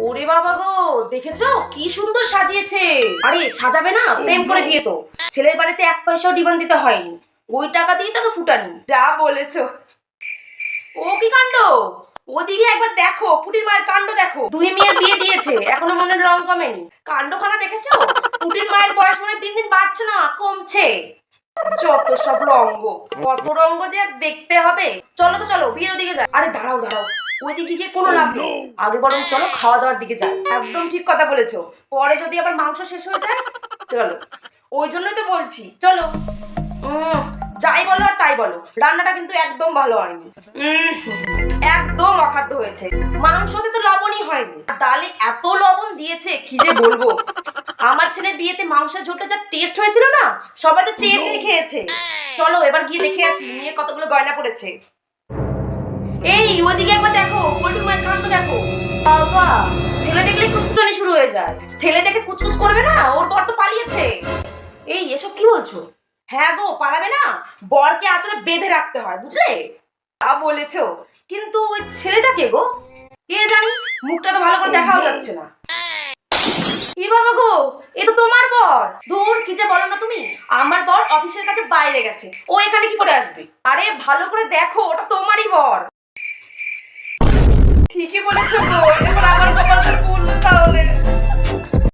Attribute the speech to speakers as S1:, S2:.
S1: ওরে বাবা গো, দেখেছো কি সুন্দর সাজিয়েছে। আরে সাজাবে না, প্রেম করে বিয়ে তো। ছেলের বাড়িতে এক পয়সাও ডিমান্ড দিতে হয়নি, ওই টাকা দিয়ে তাকে ফুটানি। যা বলেছো। ও কি কাণ্ড, ওদিকে একবার দেখো, পুটির মায়ের কাণ্ড দেখো। দুই মেয়ের বিয়ে দিয়েছে, এখনো মনের রং কমেনি। কাণ্ডখানা দেখেছো? পুটির মায়ের বয়স মনে দিন দিন বাড়ছে না, কমছে। যত সব রঙ্গ, কত রঙ্গ যে আর দেখতে হবে। চলো তো চলো, বিয়ের ওদিকে যাই। আরে দাঁড়াও দাঁড়াও, ওইদিকে গিয়ে কোনো লাভ নেই। আগে বরং চলো খাওয়া দাওয়ার দিকে যাই। একদম ঠিক কথা বলেছো, পরে যদি আবার মাংস শেষ হয়ে যায়। চলো, ওই জন্যই তো বলছি চলো। যাই বলো আর তাই বলো, রান্নাটা কিন্তু একদম ভালো হয়নি। একদম অখাদ্য হয়েছে। মাংসতে তো লবণই হয়নি, ডালে এত লবণ দিয়েছে কি যে বলবো। আমার ছেলের বিয়েতে মাংসের ঝোলটা যা টেস্ট হয়েছিল না, সবাই তো চেয়ে চেয়ে খেয়েছে। চলো এবার গিয়ে দেখে আসি মেয়ে কতগুলো গয়না পড়েছে। এই ওইদিকে একবার দেখো, পোল্ট্রির মায়ের কাণ্ড দেখো। বাবা, ছেলে দেখলে কুচকুচানি শুরু হয়ে যায়। ছেলে দেখে কুচকুচ করবে না, ওর বর তো পালিয়েছে। এই এসব কি বলছো? হ্যাঁ গো, পালাবে না, বরকে আঁচলে বেঁধে রাখতে হয়, বুঝলে? তা বলেছো, কিন্তু ওই ছেলেটা কে গো? কে জানি, মুখটা তো ভালো করে দেখাও যাচ্ছে না। কি বাবা গো, এ তো তোমার বর। দূর, কি যে বলো না তুমি। আমার বর অফিসের কাছে বাইরে গেছে, ও এখানে কি করে আসবে? আরে ভালো করে দেখো, ওটা তোমারই বর। ঠিকই বলেছো গো, এবার আমার কপালটা পূর্ণ তাহলে।